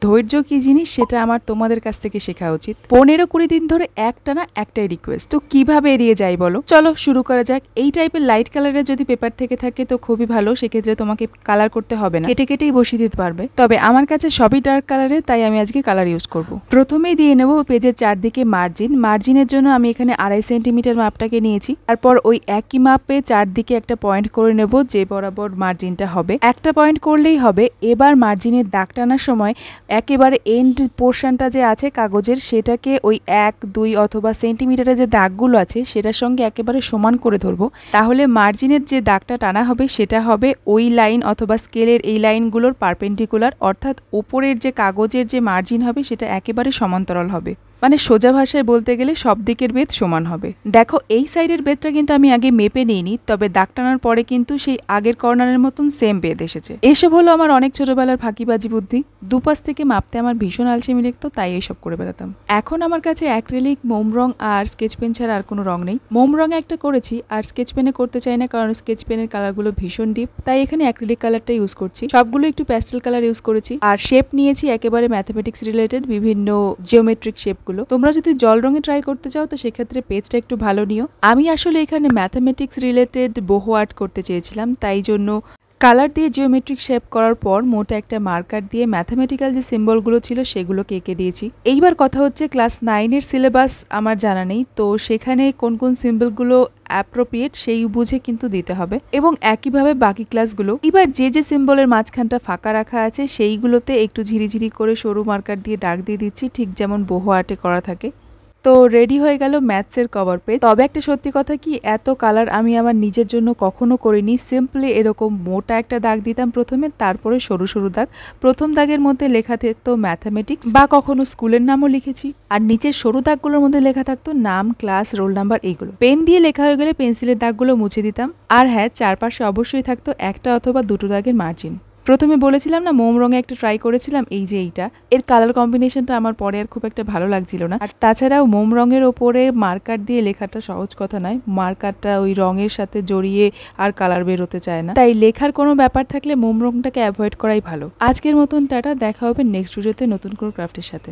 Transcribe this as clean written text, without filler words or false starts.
ধৈর্য কি জিনিস সেটা আমার তোমাদের কাছ থেকে শেখা উচিত। 15-20 দিন ধরে একটানা একটাই রিকোয়েস্ট, তো কিভাবে এড়িয়ে যাই বলো? চলো শুরু করা যাক। এই টাইপের লাইট কালারের যদি পেপার থেকে থাকে তো খুবই ভালো, সেক্ষেত্রে তোমাকে কালার করতে হবে না, কেটে কেটেই বসিয়ে দিতে পারবে। তবে আমার কাছে সবই ডার্ক কালারে, তাই আমি আজকে কালার ইউজ করব। প্রথমেই দিয়ে নেব পেজের চারদিকে মার্জিনের জন্য আমি এখানে 2.5 সেন্টিমিটার মাপটাকে নিয়েছি। তারপর ওই একই মাপে চারদিকে একটা পয়েন্ট করে নেব, যে বরাবর মার্জিনটা হবে। একটা পয়েন্ট করলেই হবে। এবার মার্জিনের দাগ টানার সময় একেবারে এন্ড পোর্শনটা যে আছে কাগজের, সেটাকে ওই 1-2 অথবা সেন্টিমিটারের যে দাগগুলো আছে সেটার সঙ্গে একেবারে সমান করে ধরবো। তাহলে মার্জিনের যে দাগটা টানা হবে সেটা হবে ওই লাইন অথবা স্কেলের এই লাইনগুলোর পারপেন্ডিকুলার, অর্থাৎ উপরের যে কাগজের যে মার্জিন হবে সেটা একেবারে সমান্তরাল হবে। মানে সোজা ভাষায় বলতে গেলে সব দিকের বেদ সমান হবে। দেখো এই সাইডের বেদটা কিন্তু আমি আগে মেপে নিইনি, তবে দাগ টানার পরে কিন্তু সেই আগের কর্নারের মতন সেম বেদ এসেছে। এসব হলো আমার অনেক ছোটবেলার ফাঁকিবাজি বুদ্ধি। দুপাশ থেকে মাপতে আমার ভীষণ আলসেমি লাগতো, তাই এইসব করে বেড়াতাম। এখন আমার কাছে অ্যাক্রিলিক, মোম রং আর স্কেচ পেন ছাড়া আর কোনো রং নেই। মোম রং একটা করেছি, আর স্কেচ পেনে করতে চাই না, কারণ স্কেচ পেনের কালারগুলো ভীষণ ডিপ, তাই এখানে অ্যাক্রিলিক কালারটা ইউজ করছি। সবগুলো একটু প্যাস্টেল কালার ইউজ করেছি। আর শেপ নিয়েছি একেবারে ম্যাথমেটিক্স রিলেটেড বিভিন্ন জিওমেট্রিক শেপগুলো। তোমরা যদি জল রঙে ট্রাই করতে চাও তো সেক্ষেত্রে পেজটা একটু ভালো নিও। আমি আসলে এখানে ম্যাথমেটিক্স রিলেটেড বহু আর্ট করতে চেয়েছিলাম, তাই জন্য কালার দিয়ে জিওমেট্রিক শেপ করার পর মোটা একটা মার্কার দিয়ে ম্যাথমেটিক্যাল যে সিম্বলগুলো ছিল সেগুলোকে এঁকে দিয়েছি। এইবার কথা হচ্ছে ক্লাস 9-এর সিলেবাস আমার জানা নেই, তো সেখানে কোন কোন সিম্বলগুলো অ্যাপ্রোপ্রিয়েট সেই বুঝে কিন্তু দিতে হবে, এবং একইভাবে বাকি ক্লাসগুলো। এবার যে যে সিম্বলের মাঝখানটা ফাঁকা রাখা আছে সেইগুলোতে একটু ঝিরিঝিরি করে সরু মার্কার দিয়ে দাগ দিয়ে দিচ্ছি, ঠিক যেমন বহু আর্টে করা থাকে। তো রেডি হয়ে গেল ম্যাথসের কভার পেজ। তবে একটা সত্যি কথা কি, এত কালার আমি আমার নিজের জন্য কখনো করিনি। সিম্পলি এরকম মোটা একটা দাগ দিতাম প্রথমে, তারপরে সরু সরু দাগ। প্রথম দাগের মধ্যে লেখা থাকতো ম্যাথামেটিক্স বা কখনো স্কুলের নামও লিখেছি, আর নিচের সরু দাগগুলোর মধ্যে লেখা থাকতো নাম, ক্লাস, রোল নাম্বার, এইগুলো। পেন দিয়ে লেখা হয়ে গেলে পেন্সিলের দাগগুলো মুছে দিতাম। আর হ্যাঁ, চারপাশে অবশ্যই থাকতো একটা অথবা দুটো দাগের মার্জিন। প্রথমে বলেছিলাম না মোম রঙে একটা ট্রাই করেছিলাম, এই যে এইটা, এর কালার কম্বিনেশনটা আমার পরে আর খুব একটা ভালো লাগছিল না। আর তাছাড়াও মোম রঙের ওপরে মার্কার দিয়ে লেখাটা সহজ কথা নয়, মার্কারটা ওই রঙের সাথে জড়িয়ে আর কালার বেরোতে চায় না, তাই লেখার কোনো ব্যাপার থাকলে মোম রঙটাকে অ্যাভয়েড করাই ভালো। আজকের মতন টাটা, দেখা হবে নেক্সট ভিডিওতে নতুন কোনো ক্রাফটের সাথে।